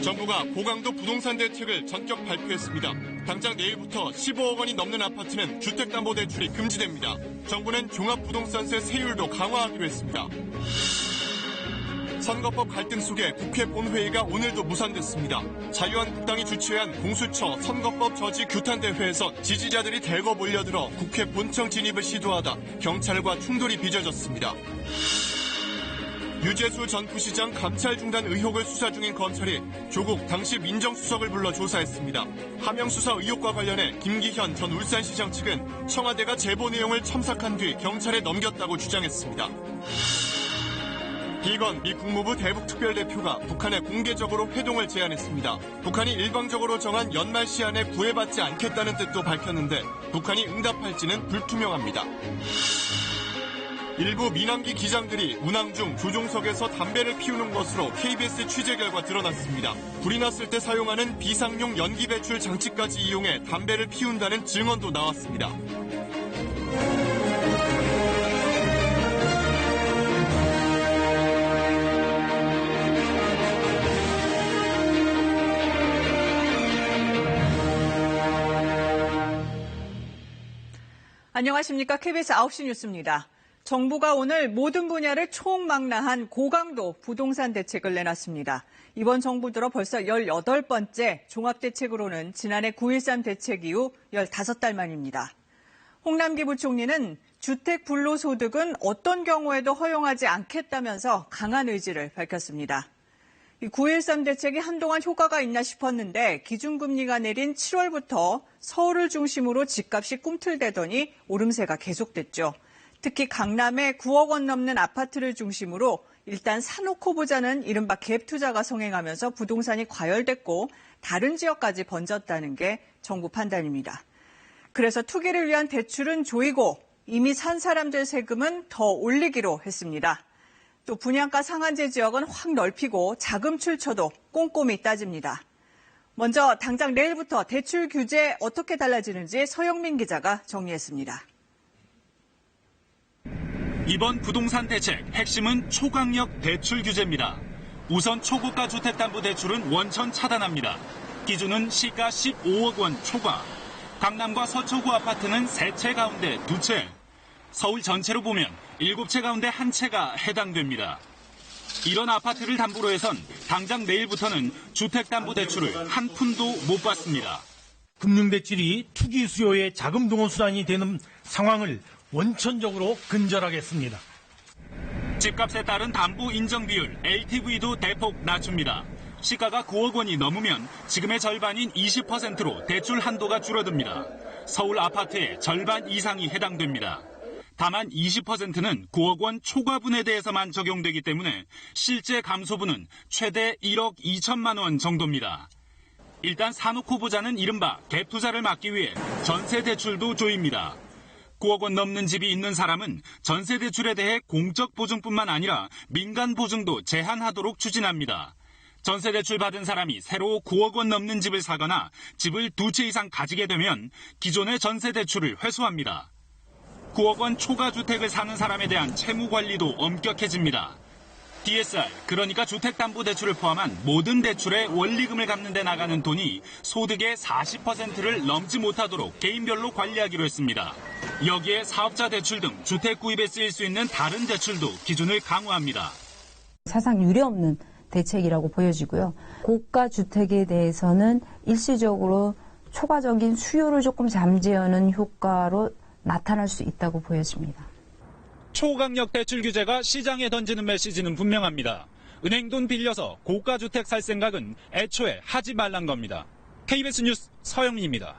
정부가 고강도 부동산 대책을 전격 발표했습니다. 당장 내일부터 15억 원이 넘는 아파트는 주택담보대출이 금지됩니다. 정부는 종합부동산세 세율도 강화하기로 했습니다. 선거법 갈등 속에 국회 본회의가 오늘도 무산됐습니다. 자유한국당이 주최한 공수처 선거법 저지 규탄대회에서 지지자들이 대거 몰려들어 국회 본청 진입을 시도하다 경찰과 충돌이 빚어졌습니다. 유재수 전 부시장 감찰 중단 의혹을 수사 중인 검찰이 조국 당시 민정수석을 불러 조사했습니다. 하명수사 의혹과 관련해 김기현 전 울산시장 측은 청와대가 제보 내용을 첨삭한 뒤 경찰에 넘겼다고 주장했습니다. 이건 미 국무부 대북특별대표가 북한에 공개적으로 회동을 제안했습니다. 북한이 일방적으로 정한 연말 시한에 구애받지 않겠다는 뜻도 밝혔는데 북한이 응답할지는 불투명합니다. 일부 민항기 기장들이 운항 중 조종석에서 담배를 피우는 것으로 KBS 취재 결과 드러났습니다. 불이 났을 때 사용하는 비상용 연기 배출 장치까지 이용해 담배를 피운다는 증언도 나왔습니다. 안녕하십니까. KBS 9시 뉴스입니다. 정부가 오늘 모든 분야를 총망라한 고강도 부동산 대책을 내놨습니다. 이번 정부 들어 벌써 18번째 종합대책으로는 지난해 9.13 대책 이후 15달 만입니다. 홍남기 부총리는 주택 불로소득은 어떤 경우에도 허용하지 않겠다면서 강한 의지를 밝혔습니다. 9.13 대책이 한동안 효과가 있나 싶었는데 기준금리가 내린 7월부터 서울을 중심으로 집값이 꿈틀대더니 오름세가 계속됐죠. 특히 강남에 9억 원 넘는 아파트를 중심으로 일단 사놓고 보자는 이른바 갭 투자가 성행하면서 부동산이 과열됐고 다른 지역까지 번졌다는 게 정부 판단입니다. 그래서 투기를 위한 대출은 조이고 이미 산 사람들 세금은 더 올리기로 했습니다. 또 분양가 상한제 지역은 확 넓히고 자금 출처도 꼼꼼히 따집니다. 먼저 당장 내일부터 대출 규제 어떻게 달라지는지 서영민 기자가 정리했습니다. 이번 부동산 대책 핵심은 초강력 대출 규제입니다. 우선 초고가 주택담보대출은 원천 차단합니다. 기준은 시가 15억 원 초과. 강남과 서초구 아파트는 3채 가운데 2채. 서울 전체로 보면 7채 가운데 1채가 해당됩니다. 이런 아파트를 담보로 해선 당장 내일부터는 주택담보대출을 한 푼도 못 받습니다. 금융대출이 투기 수요의 자금 동원 수단이 되는 상황을 원천적으로 근절하겠습니다. 집값에 따른 담보 인정 비율 LTV도 대폭 낮춥니다. 시가가 9억 원이 넘으면 지금의 절반인 20%로 대출 한도가 줄어듭니다. 서울 아파트의 절반 이상이 해당됩니다. 다만 20%는 9억 원 초과분에 대해서만 적용되기 때문에 실제 감소분은 최대 1억 2천만 원 정도입니다. 일단 사놓고 보자는 이른바 갭 투자를 막기 위해 전세 대출도 조입니다. 9억 원 넘는 집이 있는 사람은 전세 대출에 대해 공적 보증뿐만 아니라 민간 보증도 제한하도록 추진합니다. 전세 대출 받은 사람이 새로 9억 원 넘는 집을 사거나 집을 2채 이상 가지게 되면 기존의 전세 대출을 회수합니다. 9억 원 초과 주택을 사는 사람에 대한 채무 관리도 엄격해집니다. DSR, 그러니까 주택담보대출을 포함한 모든 대출에 원리금을 갚는 데 나가는 돈이 소득의 40%를 넘지 못하도록 개인별로 관리하기로 했습니다. 여기에 사업자 대출 등 주택 구입에 쓰일 수 있는 다른 대출도 기준을 강화합니다. 사상 유례없는 대책이라고 보여지고요. 고가 주택에 대해서는 일시적으로 초과적인 수요를 조금 잠재우는 효과로 나타날 수 있다고 보여집니다. 초강력 대출 규제가 시장에 던지는 메시지는 분명합니다. 은행 돈 빌려서 고가 주택 살 생각은 애초에 하지 말란 겁니다. KBS 뉴스 서영민입니다.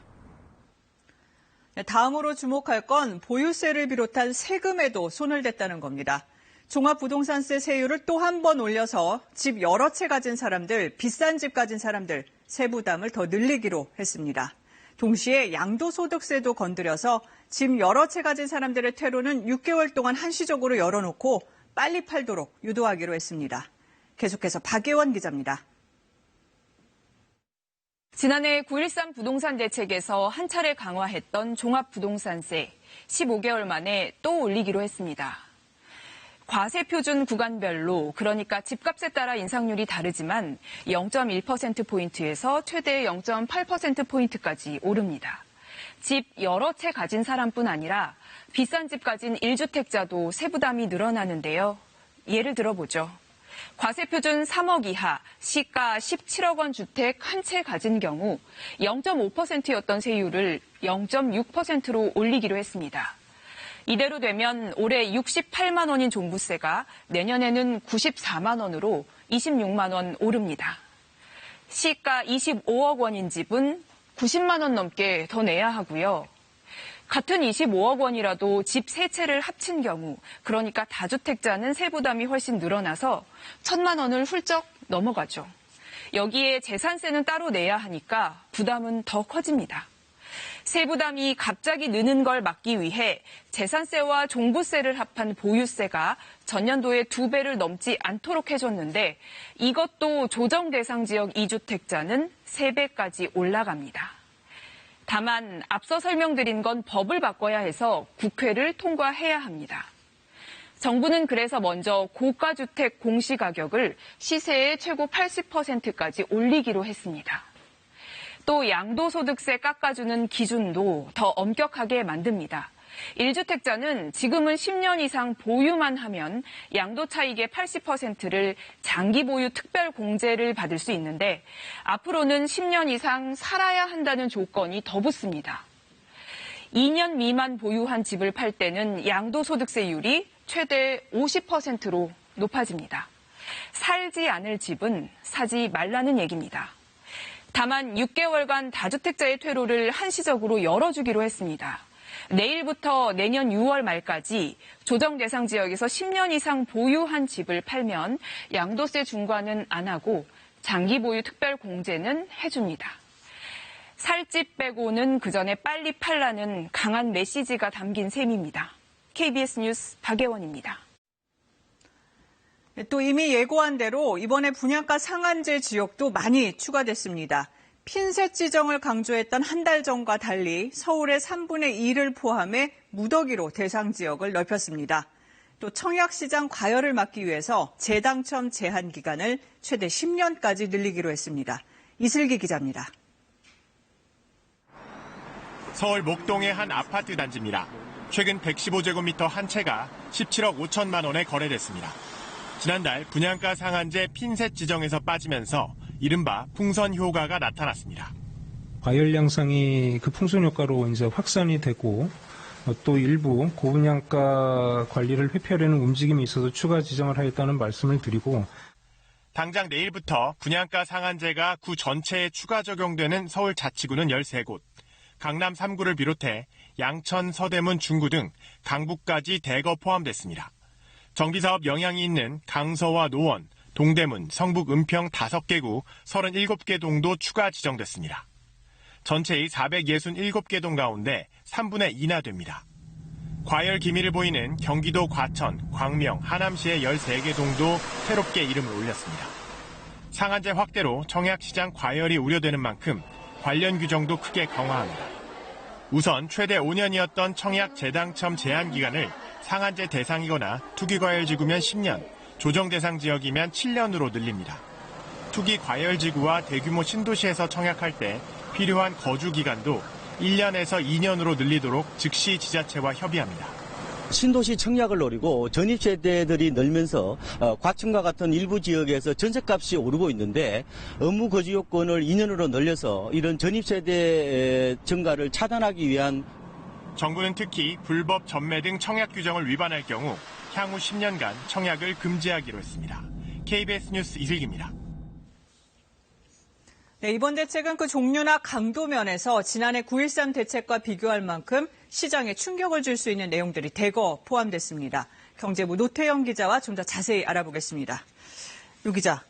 다음으로 주목할 건 보유세를 비롯한 세금에도 손을 댔다는 겁니다. 종합부동산세 세율을 또 한 번 올려서 집 여러 채 가진 사람들, 비싼 집 가진 사람들 세부담을 더 늘리기로 했습니다. 동시에 양도소득세도 건드려서 집 여러 채 가진 사람들의 퇴로는 6개월 동안 한시적으로 열어놓고 빨리 팔도록 유도하기로 했습니다. 계속해서 박예원 기자입니다. 지난해 9.13 부동산 대책에서 한 차례 강화했던 종합부동산세 15개월 만에 또 올리기로 했습니다. 과세 표준 구간별로 그러니까 집값에 따라 인상률이 다르지만 0.1%포인트에서 최대 0.8%포인트까지 오릅니다. 집 여러 채 가진 사람뿐 아니라 비싼 집 가진 1주택자도 세부담이 늘어나는데요. 예를 들어보죠. 과세 표준 3억 이하, 시가 17억 원 주택 한 채 가진 경우 0.5%였던 세율을 0.6%로 올리기로 했습니다. 이대로 되면 올해 68만 원인 종부세가 내년에는 94만 원으로 26만 원 오릅니다. 시가 25억 원인 집은 90만 원 넘게 더 내야 하고요. 같은 25억 원이라도 집 3채를 합친 경우, 그러니까 다주택자는 세부담이 훨씬 늘어나서 1,000만 원을 훌쩍 넘어가죠. 여기에 재산세는 따로 내야 하니까 부담은 더 커집니다. 세부담이 갑자기 느는 걸 막기 위해 재산세와 종부세를 합한 보유세가 전년도에 2배를 넘지 않도록 해줬는데 이것도 조정 대상 지역 2주택자는 3배까지 올라갑니다. 다만 앞서 설명드린 건 법을 바꿔야 해서 국회를 통과해야 합니다. 정부는 그래서 먼저 고가주택 공시가격을 시세의 최고 80%까지 올리기로 했습니다. 또 양도소득세 깎아주는 기준도 더 엄격하게 만듭니다. 1주택자는 지금은 10년 이상 보유만 하면 양도 차익의 80%를 장기 보유 특별 공제를 받을 수 있는데 앞으로는 10년 이상 살아야 한다는 조건이 더 붙습니다. 2년 미만 보유한 집을 팔 때는 양도소득세율이 최대 50%로 높아집니다. 살지 않을 집은 사지 말라는 얘기입니다. 다만 6개월간 다주택자의 퇴로를 한시적으로 열어주기로 했습니다. 내일부터 내년 6월 말까지 조정 대상 지역에서 10년 이상 보유한 집을 팔면 양도세 중과는 안 하고 장기 보유 특별 공제는 해줍니다. 살 집 빼고는 그 전에 빨리 팔라는 강한 메시지가 담긴 셈입니다. KBS 뉴스 박예원입니다. 또 이미 예고한 대로 이번에 분양가 상한제 지역도 많이 추가됐습니다. 핀셋 지정을 강조했던 한 달 전과 달리 서울의 3분의 2를 포함해 무더기로 대상 지역을 넓혔습니다. 또 청약시장 과열을 막기 위해서 재당첨 제한 기간을 최대 10년까지 늘리기로 했습니다. 이슬기 기자입니다. 서울 목동의 한 아파트 단지입니다. 최근 115제곱미터 한 채가 17억 5천만 원에 거래됐습니다. 지난달 분양가 상한제 핀셋 지정에서 빠지면서 이른바 풍선 효과가 나타났습니다. 과열 양상이 그 풍선 효과로 이제 확산이 되고 또 일부 고분양가 관리를 회피하려는 움직임이 있어서 추가 지정을 하였다는 말씀을 드리고 당장 내일부터 분양가 상한제가 구 전체에 추가 적용되는 서울 자치구는 13곳, 강남 3구를 비롯해 양천, 서대문, 중구 등 강북까지 대거 포함됐습니다. 정비사업 영향이 있는 강서와 노원, 동대문, 성북, 은평 5개 구 37개 동도 추가 지정됐습니다. 전체의 467개 동 가운데 3분의 2나 됩니다. 과열 기미를 보이는 경기도 과천, 광명, 하남시의 13개 동도 새롭게 이름을 올렸습니다. 상한제 확대로 청약시장 과열이 우려되는 만큼 관련 규정도 크게 강화합니다. 우선 최대 5년이었던 청약 재당첨 제한 기간을 상한제 대상이거나 투기과열지구면 10년, 조정 대상 지역이면 7년으로 늘립니다. 투기 과열지구와 대규모 신도시에서 청약할 때 필요한 거주 기간도 1년에서 2년으로 늘리도록 즉시 지자체와 협의합니다. 신도시 청약을 노리고 전입세대들이 늘면서 과천과 같은 일부 지역에서 전셋값이 오르고 있는데 업무 거주 요건을 2년으로 늘려서 이런 전입세대 증가를 차단하기 위한 정부는 특히 불법 전매 등 청약 규정을 위반할 경우 향후 10년간 청약을 금지하기로 했습니다. KBS 뉴스 이슬기입니다. 네, 이번 대책은 그 종류나 강도 면에서 지난해 9.13 대책과 비교할 만큼 시장에 충격을 줄 수 있는 내용들이 대거 포함됐습니다. 경제부 노태영 기자와 좀 더 자세히 알아보겠습니다. 유 기자,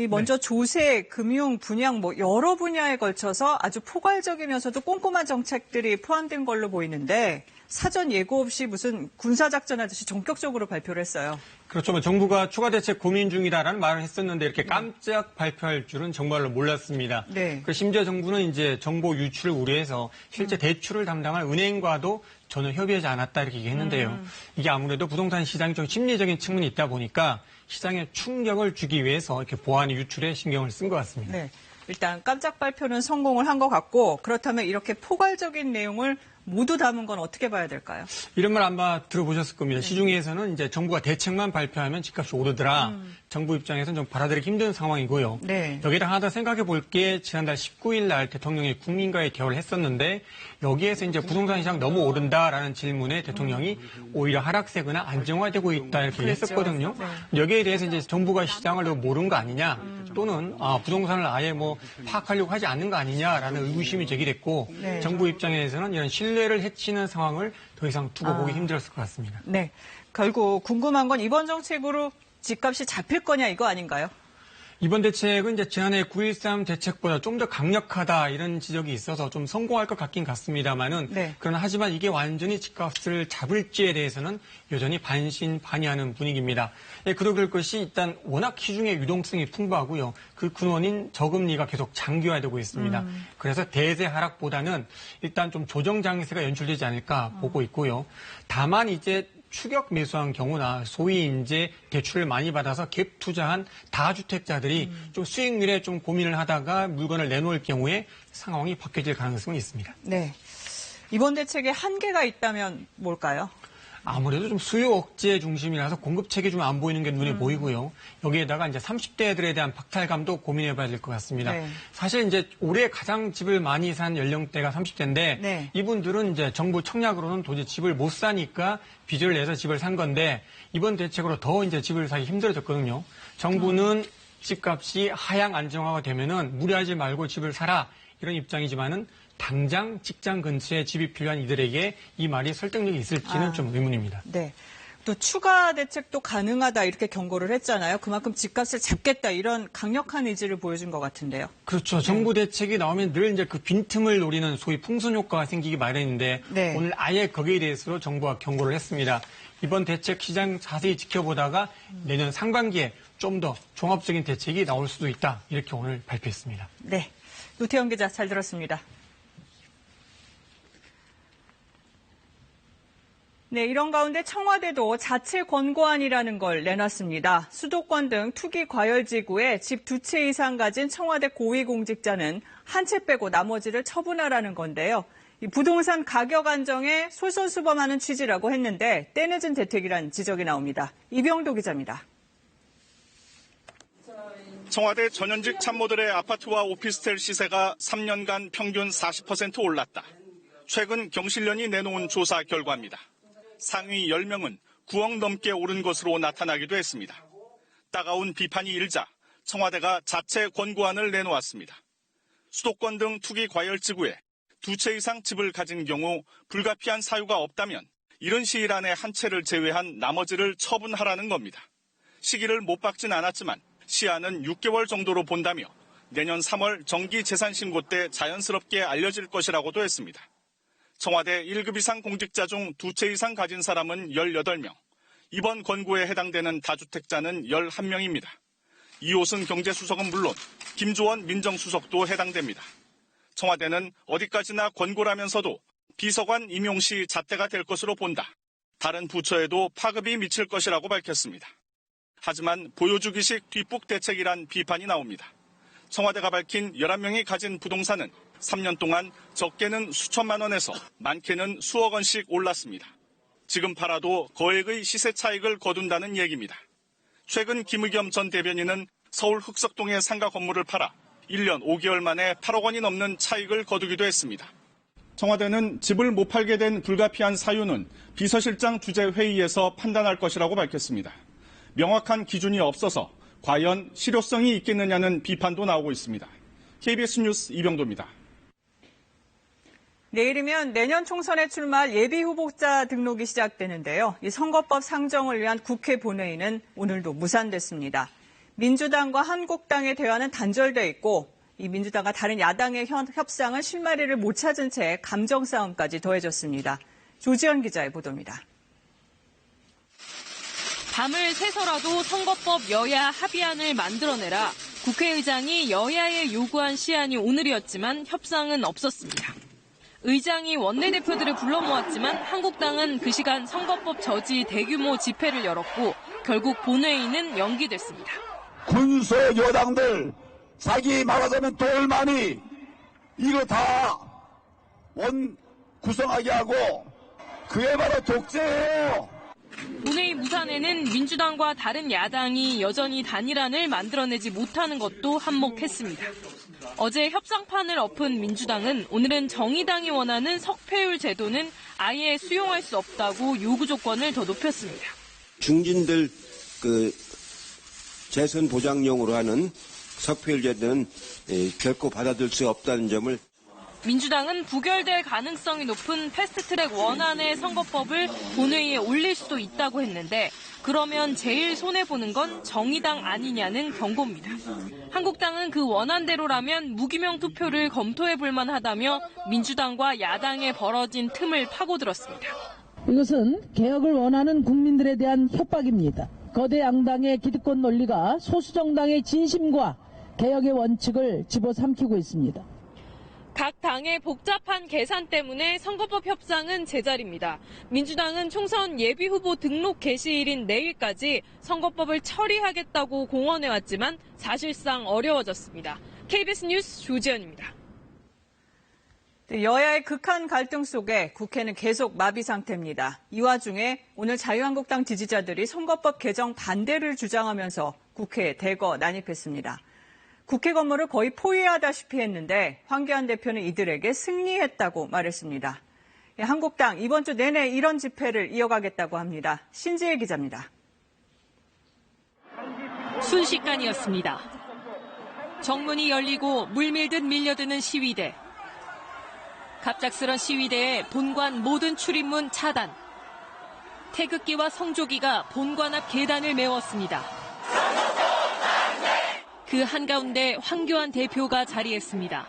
먼저 조세, 금융, 분양 여러 분야에 걸쳐서 아주 포괄적이면서도 꼼꼼한 정책들이 포함된 걸로 보이는데 사전 예고 없이 무슨 군사작전 하듯이 전격적으로 발표를 했어요. 그렇죠. 정부가 추가 대책 고민 중이다라는 말을 했었는데 이렇게 깜짝 발표할 줄은 정말로 몰랐습니다. 네. 심지어 정부는 이제 정보 유출을 우려해서 실제 대출을 담당할 은행과도 전혀 협의하지 않았다 이렇게 얘기했는데요. 이게 아무래도 부동산 시장이 좀 심리적인 측면이 있다 보니까 시장에 충격을 주기 위해서 이렇게 보안의 유출에 신경을 쓴 것 같습니다. 네. 일단 깜짝 발표는 성공을 한 것 같고 그렇다면 이렇게 포괄적인 내용을 모두 담은 건 어떻게 봐야 될까요? 이런 말 아마 들어보셨을 겁니다. 시중에서는 이제 정부가 대책만 발표하면 집값이 오르더라. 정부 입장에서는 좀 받아들이기 힘든 상황이고요. 네. 여기다 하나 더 생각해 볼 게 지난달 19일 날 대통령이 국민과의 대화를 했었는데 여기에서 이제 부동산 시장 너무 오른다라는 질문에 대통령이 오히려 하락세거나 안정화되고 있다 이렇게 했었거든요. 네. 여기에 대해서 이제 정부가 시장을 너무 모르는 거 아니냐 또는 부동산을 아예 뭐 파악하려고 하지 않는 거 아니냐라는 의구심이 제기됐고 네. 정부 입장에서는 이런 신뢰를 해치는 상황을 더 이상 두고 보기 힘들었을 것 같습니다. 네. 결국 궁금한 건 이번 정책으로 집값이 잡힐 거냐 이거 아닌가요? 이번 대책은 이제 지난해 9.13 대책보다 좀 더 강력하다 이런 지적이 있어서 좀 성공할 것 같긴 같습니다만은 네. 그러나 하지만 이게 완전히 집값을 잡을지에 대해서는 여전히 반신반의하는 분위기입니다. 그럴 것이 일단 워낙 시중의 유동성이 풍부하고요. 그 근원인 저금리가 계속 장기화되고 있습니다. 그래서 대세 하락보다는 일단 좀 조정 장세가 연출되지 않을까 보고 있고요. 다만 이제 추격 매수한 경우나 소위 이제 대출을 많이 받아서 갭 투자한 다주택자들이 좀 수익률에 좀 고민을 하다가 물건을 내놓을 경우에 상황이 바뀌어질 가능성은 있습니다. 네. 이번 대책에 한계가 있다면 뭘까요? 아무래도 좀 수요 억제 중심이라서 공급 체계 좀 안 보이는 게 눈에 보이고요. 여기에다가 이제 30대들에 대한 박탈감도 고민해봐야 될 것 같습니다. 네. 사실 이제 올해 가장 집을 많이 산 연령대가 30대인데 네. 이분들은 이제 정부 청약으로는 도저히 집을 못 사니까 빚을 내서 집을 산 건데 이번 대책으로 더 이제 집을 사기 힘들어졌거든요. 정부는 집값이 하향 안정화가 되면은 무리하지 말고 집을 사라 이런 입장이지만은 당장 직장 근처에 집이 필요한 이들에게 이 말이 설득력이 있을지는 좀 의문입니다. 네. 또 추가 대책도 가능하다 이렇게 경고를 했잖아요. 그만큼 집값을 잡겠다 이런 강력한 의지를 보여준 것 같은데요. 그렇죠. 정부 대책이 나오면 늘 이제 그 빈틈을 노리는 소위 풍선 효과가 생기기 마련인데 네. 오늘 아예 거기에 대해서 정부가 경고를 했습니다. 이번 대책 시장 자세히 지켜보다가 내년 상반기에 좀 더 종합적인 대책이 나올 수도 있다. 이렇게 오늘 발표했습니다. 네. 노태영 기자 잘 들었습니다. 네, 이런 가운데 청와대도 자체 권고안이라는 걸 내놨습니다. 수도권 등 투기 과열 지구에 집 2채 이상 가진 청와대 고위공직자는 한 채 빼고 나머지를 처분하라는 건데요. 이 부동산 가격 안정에 솔선수범하는 취지라고 했는데 때늦은 대책이란 지적이 나옵니다. 이병도 기자입니다. 청와대 전현직 참모들의 아파트와 오피스텔 시세가 3년간 평균 40% 올랐다. 최근 경실련이 내놓은 조사 결과입니다. 상위 10명은 9억 넘게 오른 것으로 나타나기도 했습니다. 따가운 비판이 일자 청와대가 자체 권고안을 내놓았습니다. 수도권 등 투기 과열 지구에 2채 이상 집을 가진 경우 불가피한 사유가 없다면 이른 시일 안에 한 채를 제외한 나머지를 처분하라는 겁니다. 시기를 못 박진 않았지만 시한은 6개월 정도로 본다며 내년 3월 정기재산신고 때 자연스럽게 알려질 것이라고도 했습니다. 청와대 1급 이상 공직자 중 2채 이상 가진 사람은 18명, 이번 권고에 해당되는 다주택자는 11명입니다. 이호승 경제수석은 물론 김조원 민정수석도 해당됩니다. 청와대는 어디까지나 권고라면서도 비서관 임용 시 잣대가 될 것으로 본다. 다른 부처에도 파급이 미칠 것이라고 밝혔습니다. 하지만 보여주기식 뒷북 대책이란 비판이 나옵니다. 청와대가 밝힌 11명이 가진 부동산은 3년 동안 적게는 수천만 원에서 많게는 수억 원씩 올랐습니다. 지금 팔아도 거액의 시세 차익을 거둔다는 얘기입니다. 최근 김의겸 전 대변인은 서울 흑석동의 상가 건물을 팔아 1년 5개월 만에 8억 원이 넘는 차익을 거두기도 했습니다. 청와대는 집을 못 팔게 된 불가피한 사유는 비서실장 주재 회의에서 판단할 것이라고 밝혔습니다. 명확한 기준이 없어서 과연 실효성이 있겠느냐는 비판도 나오고 있습니다. KBS 뉴스 이병도입니다. 내일이면 내년 총선에 출마할 예비 후보자 등록이 시작되는데요. 이 선거법 상정을 위한 국회 본회의는 오늘도 무산됐습니다. 민주당과 한국당의 대화는 단절돼 있고 이 민주당과 다른 야당의 협상은 실마리를 못 찾은 채 감정 싸움까지 더해졌습니다. 조지현 기자의 보도입니다. 밤을 새서라도 선거법 여야 합의안을 만들어내라. 국회의장이 여야에 요구한 시한이 오늘이었지만 협상은 없었습니다. 의장이 원내대표들을 불러 모았지만 한국당은 그 시간 선거법 저지 대규모 집회를 열었고 결국 본회의는 연기됐습니다. 군소 여당들 자기 말하자면 돌만이 이거 다 구성하게 하고 그게 바로 독재예요. 본회의 무산에는 민주당과 다른 야당이 여전히 단일안을 만들어내지 못하는 것도 한몫했습니다. 어제 협상판을 엎은 민주당은 오늘은 정의당이 원하는 석패율 제도는 아예 수용할 수 없다고 요구 조건을 더 높였습니다. 중진들 재선 보장용으로 하는 석패율 제도는 결코 받아들일 수 없다는 점을 민주당은 부결될 가능성이 높은 패스트트랙 원안의 선거법을 본회의에 올릴 수도 있다고 했는데 그러면 제일 손해보는 건 정의당 아니냐는 경고입니다. 한국당은 그 원안대로라면 무기명 투표를 검토해볼 만하다며 민주당과 야당에 벌어진 틈을 파고들었습니다. 이것은 개혁을 원하는 국민들에 대한 협박입니다. 거대 양당의 기득권 논리가 소수 정당의 진심과 개혁의 원칙을 집어삼키고 있습니다. 각 당의 복잡한 계산 때문에 선거법 협상은 제자리입니다. 민주당은 총선 예비후보 등록 개시일인 내일까지 선거법을 처리하겠다고 공언해왔지만 사실상 어려워졌습니다. KBS 뉴스 조지연입니다. 여야의 극한 갈등 속에 국회는 계속 마비 상태입니다. 이 와중에 오늘 자유한국당 지지자들이 선거법 개정 반대를 주장하면서 국회에 대거 난입했습니다. 국회 건물을 거의 포위하다시피 했는데 황교안 대표는 이들에게 승리했다고 말했습니다. 한국당 이번 주 내내 이런 집회를 이어가겠다고 합니다. 신지혜 기자입니다. 순식간이었습니다. 정문이 열리고 물밀듯 밀려드는 시위대. 갑작스런 시위대에 본관 모든 출입문 차단. 태극기와 성조기가 본관 앞 계단을 메웠습니다. 그 한가운데 황교안 대표가 자리했습니다.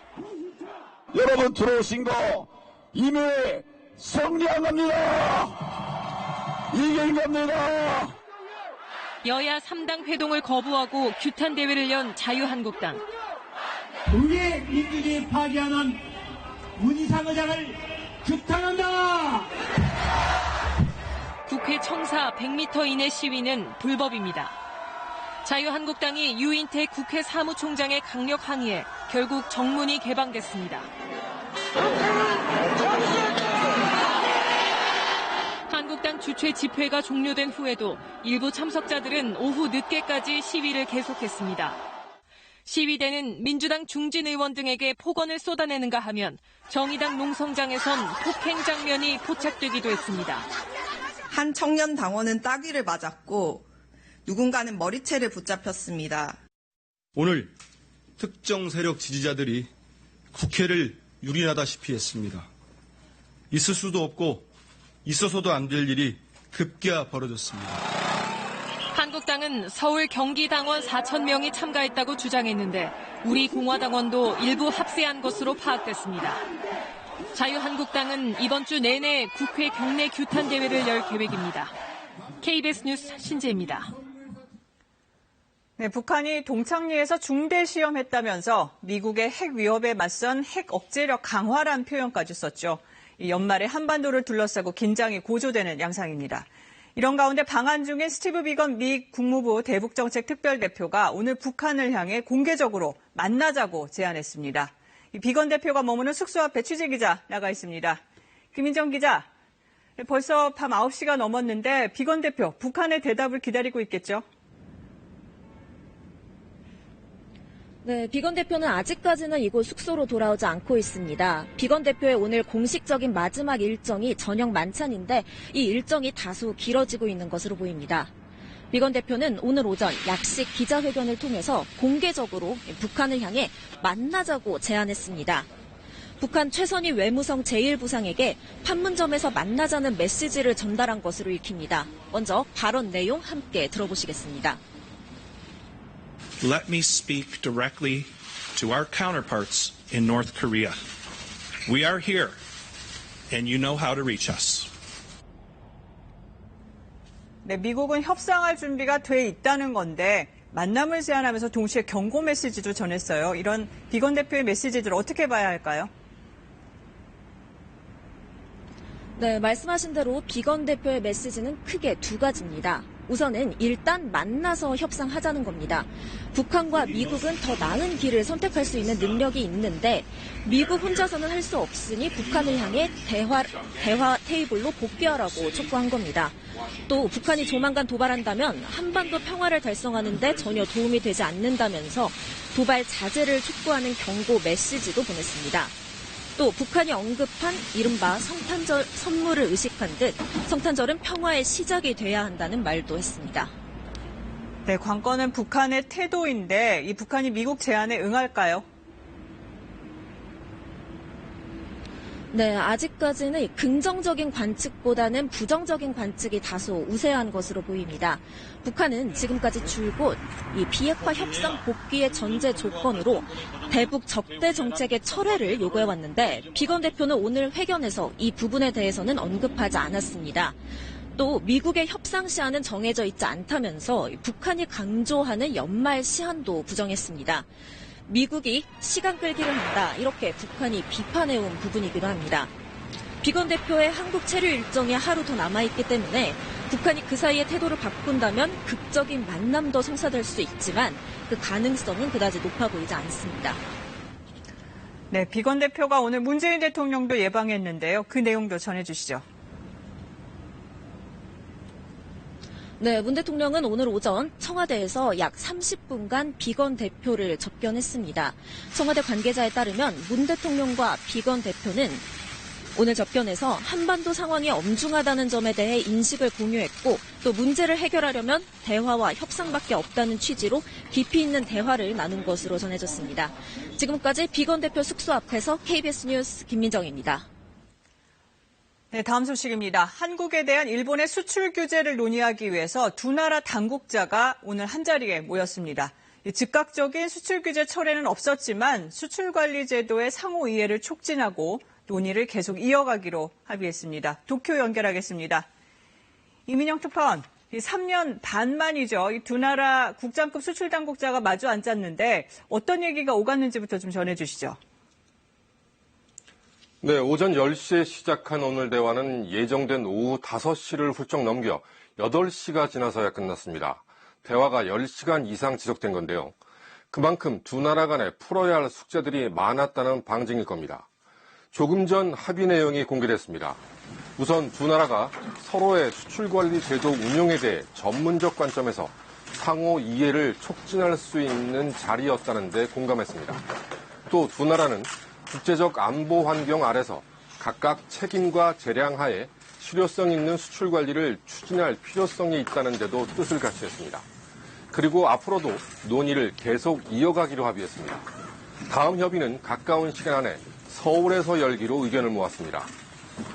여러분 들어오신 거 이미 승리한 겁니다. 이긴 겁니다. 여야 3당 회동을 거부하고 규탄 대회를 연 자유한국당. 우리의 민주주의 파괴하는 문희상 의장을 규탄한다. 국회 청사 100m 이내 시위는 불법입니다. 자유한국당이 유인태 국회 사무총장의 강력 항의에 결국 정문이 개방됐습니다. 한국당 주최 집회가 종료된 후에도 일부 참석자들은 오후 늦게까지 시위를 계속했습니다. 시위대는 민주당 중진 의원 등에게 폭언을 쏟아내는가 하면 정의당 농성장에선 폭행 장면이 포착되기도 했습니다. 한 청년 당원은 따귀를 맞았고 누군가는 머리채를 붙잡혔습니다. 오늘 특정 세력 지지자들이 국회를 유린하다시피 했습니다. 있을 수도 없고 있어서도 안 될 일이 급기야 벌어졌습니다. 한국당은 서울 경기당원 4,000명이 참가했다고 주장했는데 우리 공화당원도 일부 합세한 것으로 파악됐습니다. 자유한국당은 이번 주 내내 국회 경내 규탄 대회를 열 계획입니다. KBS 뉴스 신지혜입니다. 네, 북한이 동창리에서 중대 시험했다면서 미국의 핵 위협에 맞선 핵 억제력 강화란 표현까지 썼죠. 이 연말에 한반도를 둘러싸고 긴장이 고조되는 양상입니다. 이런 가운데 방한 중인 스티브 비건 미 국무부 대북정책 특별대표가 오늘 북한을 향해 공개적으로 만나자고 제안했습니다. 이 비건 대표가 머무는 숙소 앞에 취재기자 나가 있습니다. 김인정 기자, 벌써 밤 9시가 넘었는데 비건 대표, 북한의 대답을 기다리고 있겠죠? 네, 비건 대표는 아직까지는 이곳 숙소로 돌아오지 않고 있습니다. 비건 대표의 오늘 공식적인 마지막 일정이 저녁 만찬인데 이 일정이 다소 길어지고 있는 것으로 보입니다. 비건 대표는 오늘 오전 약식 기자회견을 통해서 공개적으로 북한을 향해 만나자고 제안했습니다. 북한 최선희 외무성 제1부상에게 판문점에서 만나자는 메시지를 전달한 것으로 읽힙니다. 먼저 발언 내용 함께 들어보시겠습니다. Let me speak directly to our counterparts in North Korea. We are here, and you know how to reach us. 네, 미국은 협상할 준비가 돼 있다는 건데 만남을 제안하면서 동시에 경고 메시지도 전했어요. 이런 비건 대표의 메시지들을 어떻게 봐야 할까요? 네, 말씀하신 대로 비건 대표의 메시지는 크게 두 가지입니다. 우선은 일단 만나서 협상하자는 겁니다. 북한과 미국은 더 나은 길을 선택할 수 있는 능력이 있는데 미국 혼자서는 할 수 없으니 북한을 향해 대화 테이블로 복귀하라고 촉구한 겁니다. 또 북한이 조만간 도발한다면 한반도 평화를 달성하는 데 전혀 도움이 되지 않는다면서 도발 자제를 촉구하는 경고 메시지도 보냈습니다. 또 북한이 언급한 이른바 성탄절 선물을 의식한 듯 성탄절은 평화의 시작이 돼야 한다는 말도 했습니다. 네, 관건은 북한의 태도인데 이 북한이 미국 제안에 응할까요? 네, 아직까지는 긍정적인 관측보다는 부정적인 관측이 다소 우세한 것으로 보입니다. 북한은 지금까지 줄곧 이 비핵화 협상 복귀의 전제 조건으로 대북 적대 정책의 철회를 요구해왔는데 비건 대표는 오늘 회견에서 이 부분에 대해서는 언급하지 않았습니다. 또 미국의 협상 시한은 정해져 있지 않다면서 북한이 강조하는 연말 시한도 부정했습니다. 미국이 시간 끌기를 한다, 이렇게 북한이 비판해온 부분이기도 합니다. 비건 대표의 한국 체류 일정이 하루 더 남아있기 때문에 북한이 그 사이에 태도를 바꾼다면 극적인 만남도 성사될 수 있지만 그 가능성은 그다지 높아 보이지 않습니다. 네, 비건 대표가 오늘 문재인 대통령도 예방했는데요. 그 내용도 전해주시죠. 네, 문 대통령은 오늘 오전 청와대에서 약 30분간 비건 대표를 접견했습니다. 청와대 관계자에 따르면 문 대통령과 비건 대표는 오늘 접견에서 한반도 상황이 엄중하다는 점에 대해 인식을 공유했고 또 문제를 해결하려면 대화와 협상밖에 없다는 취지로 깊이 있는 대화를 나눈 것으로 전해졌습니다. 지금까지 비건 대표 숙소 앞에서 KBS 뉴스 김민정입니다. 네, 다음 소식입니다. 한국에 대한 일본의 수출 규제를 논의하기 위해서 두 나라 당국자가 오늘 한자리에 모였습니다. 즉각적인 수출 규제 철회는 없었지만 수출 관리 제도의 상호 이해를 촉진하고 논의를 계속 이어가기로 합의했습니다. 도쿄 연결하겠습니다. 이민영 특파원, 3년 반 만이죠. 이 두 나라 국장급 수출 당국자가 마주 앉았는데 어떤 얘기가 오갔는지부터 좀 전해주시죠. 네, 오전 10시에 시작한 오늘 대화는 예정된 오후 5시를 훌쩍 넘겨 8시가 지나서야 끝났습니다. 대화가 10시간 이상 지속된 건데요. 그만큼 두 나라 간에 풀어야 할 숙제들이 많았다는 방증일 겁니다. 조금 전 합의 내용이 공개됐습니다. 우선 두 나라가 서로의 수출관리 제도 운용에 대해 전문적 관점에서 상호 이해를 촉진할 수 있는 자리였다는 데 공감했습니다. 또 두 나라는 국제적 안보 환경 아래서 각각 책임과 재량 하에 실효성 있는 수출 관리를 추진할 필요성이 있다는 데도 뜻을 같이 했습니다. 그리고 앞으로도 논의를 계속 이어가기로 합의했습니다. 다음 협의는 가까운 시간 안에 서울에서 열기로 의견을 모았습니다.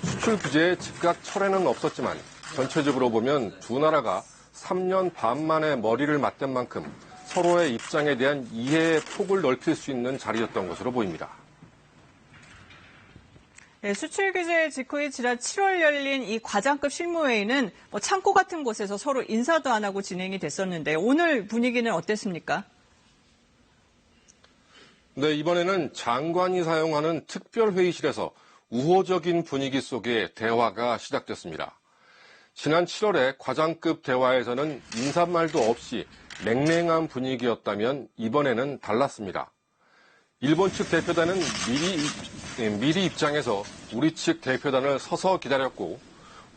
수출 규제의 즉각 철회는 없었지만 전체적으로 보면 두 나라가 3년 반 만에 머리를 맞댄 만큼 서로의 입장에 대한 이해의 폭을 넓힐 수 있는 자리였던 것으로 보입니다. 네, 수출 규제 직후에 지난 7월 열린 이 과장급 실무회의는 창고 같은 곳에서 서로 인사도 안 하고 진행이 됐었는데 오늘 분위기는 어땠습니까? 네, 이번에는 장관이 사용하는 특별회의실에서 우호적인 분위기 속에 대화가 시작됐습니다. 지난 7월에 과장급 대화에서는 인사말도 없이 냉랭한 분위기였다면 이번에는 달랐습니다. 일본 측 대표단은 미리 입장해서 우리 측 대표단을 서서 기다렸고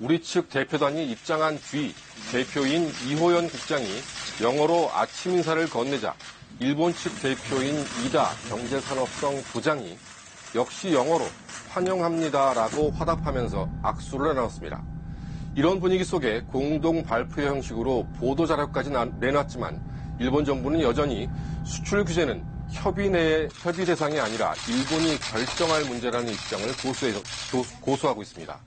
우리 측 대표단이 입장한 뒤 대표인 이호연 국장이 영어로 아침 인사를 건네자 일본 측 대표인 이다 경제산업성 부장이 역시 영어로 환영합니다라고 화답하면서 악수를 나눴습니다. 이런 분위기 속에 공동 발표 형식으로 보도자료까지 내놨지만 일본 정부는 여전히 수출 규제는 협의 대상이 아니라 일본이 결정할 문제라는 입장을 고수하고 있습니다.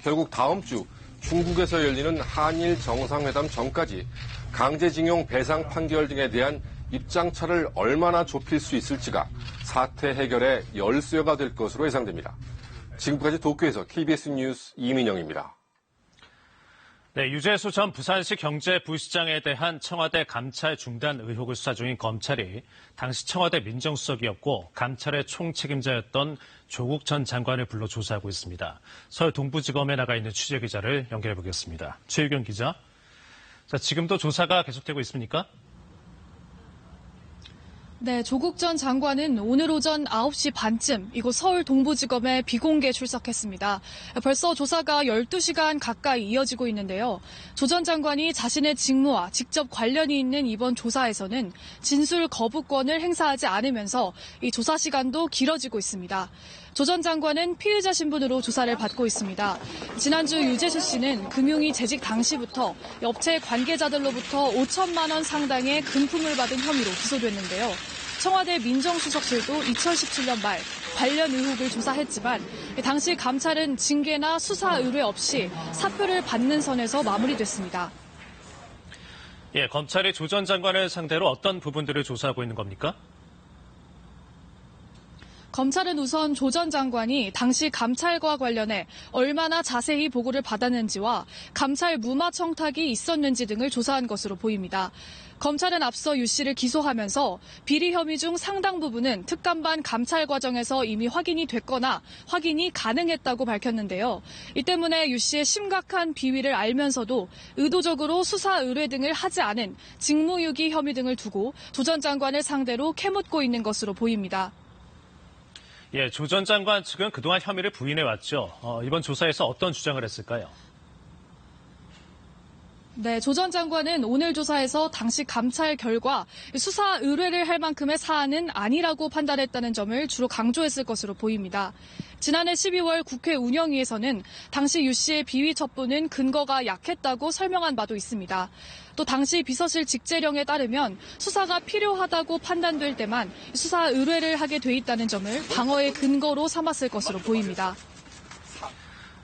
결국 다음 주 중국에서 열리는 한일 정상회담 전까지 강제징용 배상 판결 등에 대한 입장차를 얼마나 좁힐 수 있을지가 사태 해결의 열쇠가 될 것으로 예상됩니다. 지금까지 도쿄에서 KBS 뉴스 이민영입니다. 네, 유재수 전 부산시 경제부시장에 대한 청와대 감찰 중단 의혹을 수사 중인 검찰이 당시 청와대 민정수석이었고 감찰의 총책임자였던 조국 전 장관을 불러 조사하고 있습니다. 서울 동부지검에 나가 있는 취재기자를 연결해 보겠습니다. 최유경 기자. 자, 지금도 조사가 계속되고 있습니까? 네, 조국 전 장관은 오늘 오전 9시 반쯤 이곳 서울 동부지검에 비공개 출석했습니다. 벌써 조사가 12시간 가까이 이어지고 있는데요. 조 전 장관이 자신의 직무와 직접 관련이 있는 이번 조사에서는 진술 거부권을 행사하지 않으면서 이 조사 시간도 길어지고 있습니다. 조 전 장관은 피의자 신분으로 조사를 받고 있습니다. 지난주 유재수 씨는 금융위 재직 당시부터 업체 관계자들로부터 5천만 원 상당의 금품을 받은 혐의로 기소됐는데요. 청와대 민정수석실도 2017년 말 관련 의혹을 조사했지만 당시 감찰은 징계나 수사 의뢰 없이 사표를 받는 선에서 마무리됐습니다. 예, 검찰이 조 전 장관을 상대로 어떤 부분들을 조사하고 있는 겁니까? 검찰은 우선 조 전 장관이 당시 감찰과 관련해 얼마나 자세히 보고를 받았는지와 감찰 무마 청탁이 있었는지 등을 조사한 것으로 보입니다. 검찰은 앞서 유 씨를 기소하면서 비리 혐의 중 상당 부분은 특감반 감찰 과정에서 이미 확인이 됐거나 확인이 가능했다고 밝혔는데요. 이 때문에 유 씨의 심각한 비위를 알면서도 의도적으로 수사 의뢰 등을 하지 않은 직무유기 혐의 등을 두고 조 전 장관을 상대로 캐묻고 있는 것으로 보입니다. 예, 조 전 장관 측은 그동안 혐의를 부인해왔죠. 이번 조사에서 어떤 주장을 했을까요? 네, 조 전 장관은 오늘 조사에서 당시 감찰 결과 수사 의뢰를 할 만큼의 사안은 아니라고 판단했다는 점을 주로 강조했을 것으로 보입니다. 지난해 12월 국회 운영위에서는 당시 유 씨의 비위 첩보는 근거가 약했다고 설명한 바도 있습니다. 또 당시 비서실 직제령에 따르면 수사가 필요하다고 판단될 때만 수사 의뢰를 하게 돼 있다는 점을 방어의 근거로 삼았을 것으로 보입니다.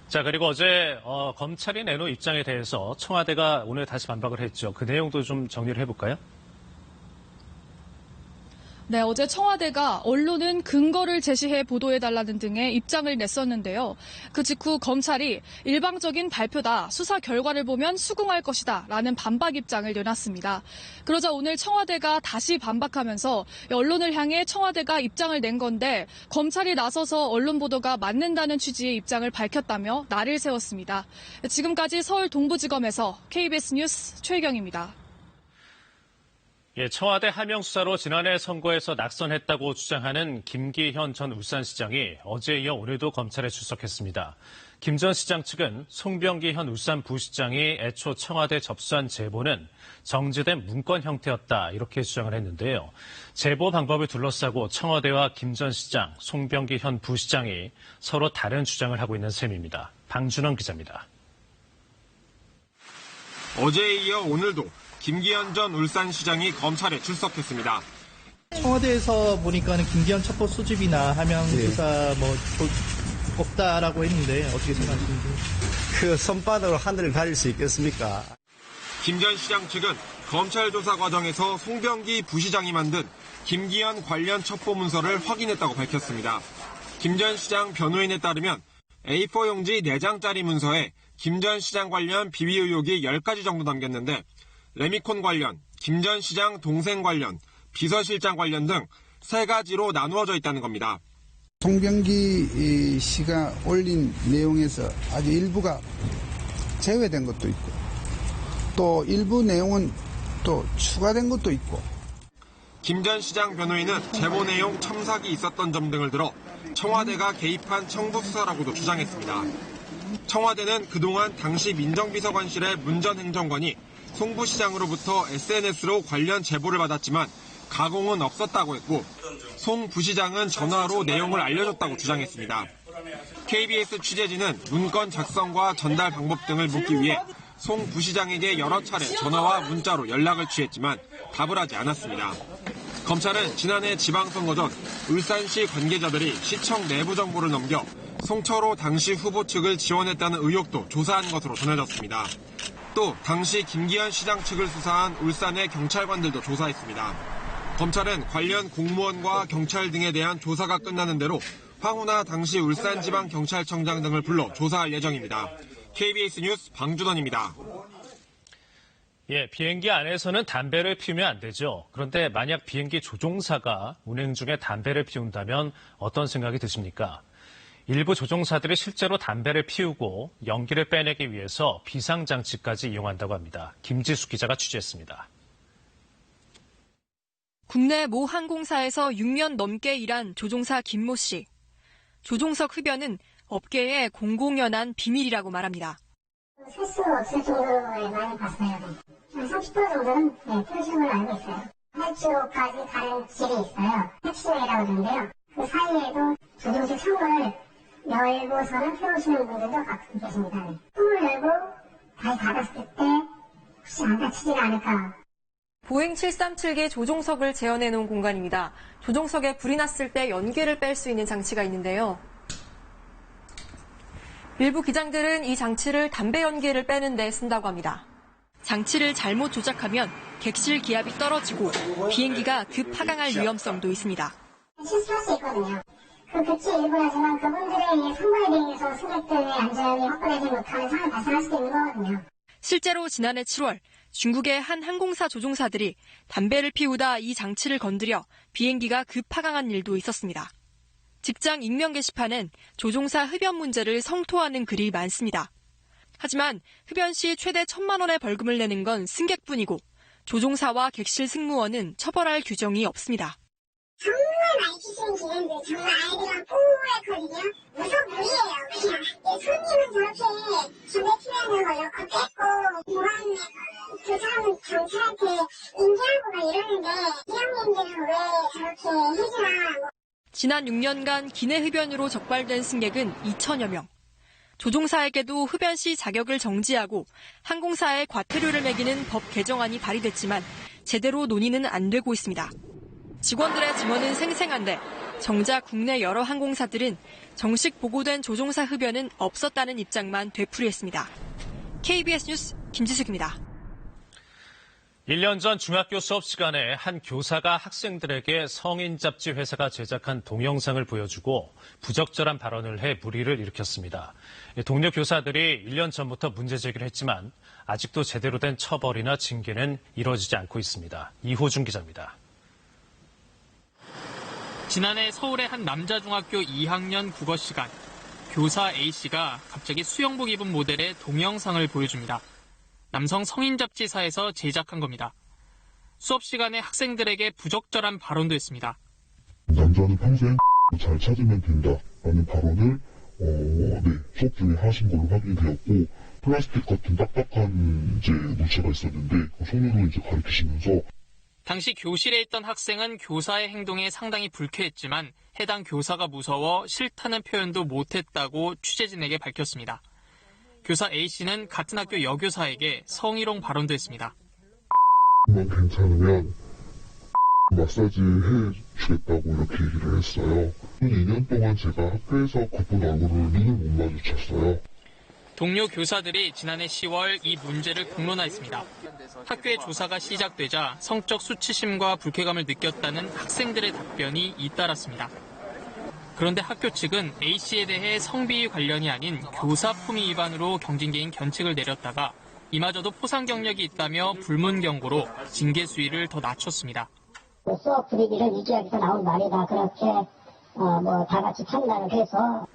자, 그리고 어제 검찰이 내놓은 입장에 대해서 청와대가 오늘 다시 반박을 했죠. 그 내용도 좀 정리를 해볼까요? 네, 어제 청와대가 언론은 근거를 제시해 보도해달라는 등의 입장을 냈었는데요. 그 직후 검찰이 일방적인 발표다, 수사 결과를 보면 수긍할 것이다 라는 반박 입장을 내놨습니다. 그러자 오늘 청와대가 다시 반박하면서 언론을 향해 청와대가 입장을 낸 건데 검찰이 나서서 언론 보도가 맞는다는 취지의 입장을 밝혔다며 날을 세웠습니다. 지금까지 서울 동부지검에서 KBS 뉴스 최희경입니다. 예, 청와대 하명 수사로 지난해 선거에서 낙선했다고 주장하는 김기현 전 울산시장이 어제에 이어 오늘도 검찰에 출석했습니다. 김 전 시장 측은 송병기 현 울산부시장이 애초 청와대 접수한 제보는 정지된 문건 형태였다 이렇게 주장을 했는데요. 제보 방법을 둘러싸고 청와대와 김 전 시장, 송병기 현 부시장이 서로 다른 주장을 하고 있는 셈입니다. 방준원 기자입니다. 어제에 이어 오늘도 김기현 전 울산시장이 검찰에 출석했습니다. 청와대에서 보니까는 김기현 첩보 수집이나 하명 수사 없다라고 했는데 어떻게 생각하시는지? 그 손바닥으로 하늘을 가릴 수 있겠습니까? 김 전 시장 측은 검찰 조사 과정에서 송병기 부시장이 만든 김기현 관련 첩보 문서를 확인했다고 밝혔습니다. 김 전 시장 변호인에 따르면 A4 용지 4장짜리 문서에 김 전 시장 관련 비위 의혹이 10가지 정도 담겼는데 레미콘 관련, 김 전 시장 동생 관련, 비서실장 관련 등 3가지로 나누어져 있다는 겁니다. 송병기 씨가 올린 내용에서 아주 일부가 제외된 것도 있고 또 일부 내용은 또 추가된 것도 있고. 김 전 시장 변호인은 제보 내용 첨삭이 있었던 점 등을 들어 청와대가 개입한 청부 수사라고도 주장했습니다. 청와대는 그동안 당시 민정비서관실의 문 전 행정관이 송 부시장으로부터 SNS로 관련 제보를 받았지만 가공은 없었다고 했고 송 부시장은 전화로 내용을 알려줬다고 주장했습니다. KBS 취재진은 문건 작성과 전달 방법 등을 묻기 위해 송 부시장에게 여러 차례 전화와 문자로 연락을 취했지만 답을 하지 않았습니다. 검찰은 지난해 지방선거 전 울산시 관계자들이 시청 내부 정보를 넘겨 송철호 당시 후보 측을 지원했다는 의혹도 조사한 것으로 전해졌습니다. 또 당시 김기현 시장 측을 수사한 울산의 경찰관들도 조사했습니다. 검찰은 관련 공무원과 경찰 등에 대한 조사가 끝나는 대로 황운하 당시 울산지방경찰청장 등을 불러 조사할 예정입니다. KBS 뉴스 방준원입니다. 예, 비행기 안에서는 담배를 피우면 안 되죠. 그런데 만약 비행기 조종사가 운행 중에 담배를 피운다면 어떤 생각이 드십니까? 일부 조종사들이 실제로 담배를 피우고 연기를 빼내기 위해서 비상장치까지 이용한다고 합니다. 김지숙 기자가 취재했습니다. 국내 모 항공사에서 6년 넘게 일한 조종사 김모 씨. 조종석 흡연은 업계의 공공연한 비밀이라고 말합니다. 셀 수 없을 정도로 많이 봤어요. 한 30% 정도는 피우신 걸로 알고 있어요. 8km까지 가는 길이 있어요. 택시웨이라고 하는데요. 그 사이에도 조종실 창문을 열고서는 피우시는 분들도 가끔 계십니다. 창문을 열고 다시 닫았을 때 혹시 안 다치지는 않을까. 보잉 737기 조종석을 재현해 놓은 공간입니다. 조종석에 불이 났을 때 연기를 뺄 수 있는 장치가 있는데요. 일부 기장들은 이 장치를 담배 연기를 빼는 데 쓴다고 합니다. 장치를 잘못 조작하면 객실 기압이 떨어지고 비행기가 급하강할 위험성도 있습니다. 실수할 수 있거든요. 그 급지 일부라지만 그분들의 선거에 대해서 승객들의 안전이 확보되지 못하는 상황이 발생할 수도 있는 거거든요. 실제로 지난해 7월 중국의 한 항공사 조종사들이 담배를 피우다 이 장치를 건드려 비행기가 급하강한 일도 있었습니다. 직장 익명 게시판엔 조종사 흡연 문제를 성토하는 글이 많습니다. 하지만 흡연 시 최대 1,000만 원의 벌금을 내는 건 승객뿐이고 조종사와 객실 승무원은 처벌할 규정이 없습니다. 정말 많이 피시는 기관들 정말 아이들이랑 뽀얗거든요. 무서물이에요. 그냥 손님은 저렇게 담배 피우는 거 여껏 뺐고 보안에 그 사람은 경찰한테 인계하고 막 이러는데 기장님들은 왜 저렇게 해주나. 지난 6년간 기내 흡연으로 적발된 승객은 2천여 명. 조종사에게도 흡연 시 자격을 정지하고 항공사에 과태료를 매기는 법 개정안이 발의됐지만 제대로 논의는 안 되고 있습니다. 직원들의 증언은 생생한데 정작 국내 여러 항공사들은 정식 보고된 조종사 흡연은 없었다는 입장만 되풀이했습니다. KBS 뉴스 김지숙입니다. 1년 전 중학교 수업 시간에 한 교사가 학생들에게 성인 잡지 회사가 제작한 동영상을 보여주고 부적절한 발언을 해 물의를 일으켰습니다. 동료 교사들이 1년 전부터 문제 제기를 했지만 아직도 제대로 된 처벌이나 징계는 이루어지지 않고 있습니다. 이호준 기자입니다. 지난해 서울의 한 남자 중학교 2학년 국어 시간, 교사 A씨가 갑자기 수영복 입은 모델의 동영상을 보여줍니다. 남성 성인 잡지사에서 제작한 겁니다. 수업 시간에 학생들에게 부적절한 발언도 했습니다. 남자는 평생 잘 찾으면 된다라는 발언을 수업 중에 하신 걸로 확인이 되었고, 플라스틱 같은 딱딱한 물체가 있었는데 손으로 가리키시면서 당시 교실에 있던 학생은 교사의 행동에 상당히 불쾌했지만 해당 교사가 무서워 싫다는 표현도 못했다고 취재진에게 밝혔습니다. 교사 A씨는 같은 학교 여교사에게 성희롱 발언도 했습니다. 괜찮으면 마사지 해주겠다고 이렇게 얘기를 했어요. 2년 동안 제가 학교에서 그분 얼굴을 눈을 못 마주쳤어요. 동료 교사들이 지난해 10월 이 문제를 공론화했습니다. 학교의 조사가 시작되자 성적 수치심과 불쾌감을 느꼈다는 학생들의 답변이 잇따랐습니다. 그런데 학교 측은 A씨에 대해 성비위 관련이 아닌 교사 품위 위반으로 경징계인 견책을 내렸다가 이마저도 포상 경력이 있다며 불문 경고로 징계 수위를 더 낮췄습니다. 수업 분위기를 유지하기 위해서 나온 말이다. 그렇게 다 같이 판단을 해서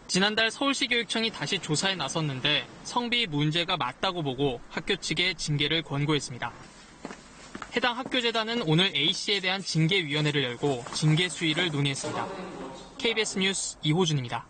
지난달 서울시 교육청이 다시 조사에 나섰는데 성비 문제가 맞다고 보고 학교 측에 징계를 권고했습니다. 해당 학교재단은 오늘 A씨에 대한 징계위원회를 열고 징계 수위를 논의했습니다. KBS 뉴스 이호준입니다.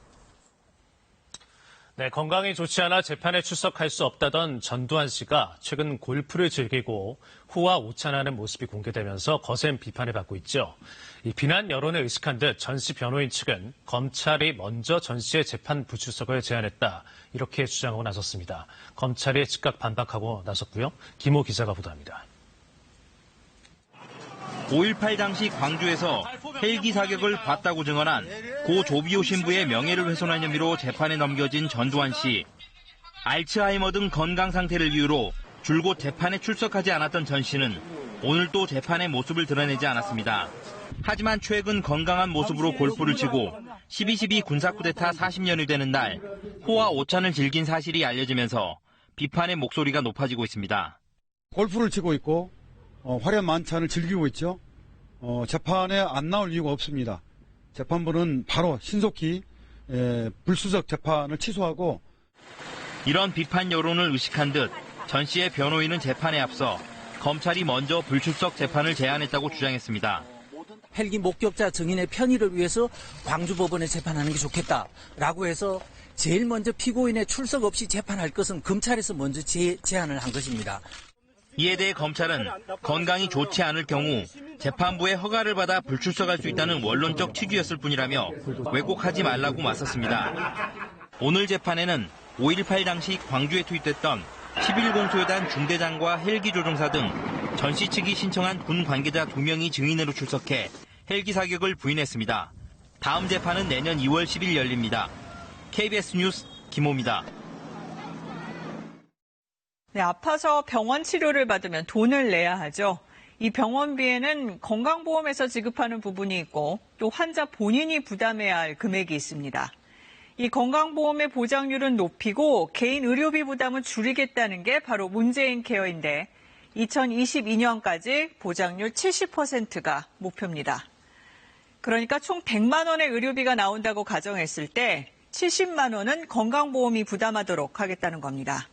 네, 건강이 좋지 않아 재판에 출석할 수 없다던 전두환 씨가 최근 골프를 즐기고 후와 오찬하는 모습이 공개되면서 거센 비판을 받고 있죠. 이 비난 여론을 의식한 듯 전 씨 변호인 측은 검찰이 먼저 전 씨의 재판 불출석을 제안했다, 이렇게 주장하고 나섰습니다. 검찰이 즉각 반박하고 나섰고요. 김호 기자가 보도합니다. 5.18 당시 광주에서 헬기 사격을 봤다고 증언한 고 조비오 신부의 명예를 훼손한 혐의로 재판에 넘겨진 전두환 씨. 알츠하이머 등 건강 상태를 이유로 줄곧 재판에 출석하지 않았던 전 씨는 오늘 또 재판의 모습을 드러내지 않았습니다. 하지만 최근 건강한 모습으로 골프를 치고 12.12 군사쿠데타 40년이 되는 날 호화 오찬을 즐긴 사실이 알려지면서 비판의 목소리가 높아지고 있습니다. 골프를 치고 있고 화려한 만찬을 즐기고 있죠. 재판에 안 나올 이유가 없습니다. 재판부는 바로 신속히 불수적 재판을 취소하고 이런 비판 여론을 의식한 듯 전 씨의 변호인은 재판에 앞서 검찰이 먼저 불출석 재판을 제안했다고 주장했습니다. 헬기 목격자 증인의 편의를 위해서 광주법원에 재판하는 게 좋겠다라고 해서 제일 먼저 피고인의 출석 없이 재판할 것은 검찰에서 먼저 제안을 한 것입니다. 이에 대해 검찰은 건강이 좋지 않을 경우 재판부의 허가를 받아 불출석할 수 있다는 원론적 취지였을 뿐이라며 왜곡하지 말라고 맞섰습니다. 오늘 재판에는 5.18 당시 광주에 투입됐던 11공소여단 중대장과 헬기 조종사 등 전 씨 측이 신청한 군 관계자 2명이 증인으로 출석해 헬기 사격을 부인했습니다. 다음 재판은 내년 2월 10일 열립니다. KBS 뉴스 김호입니다. 네, 아파서 병원 치료를 받으면 돈을 내야 하죠. 이 병원비에는 건강보험에서 지급하는 부분이 있고 또 환자 본인이 부담해야 할 금액이 있습니다. 이 건강보험의 보장률은 높이고 개인 의료비 부담은 줄이겠다는 게 바로 문재인 케어인데 2022년까지 보장률 70%가 목표입니다. 그러니까 총 100만 원의 의료비가 나온다고 가정했을 때 70만 원은 건강보험이 부담하도록 하겠다는 겁니다.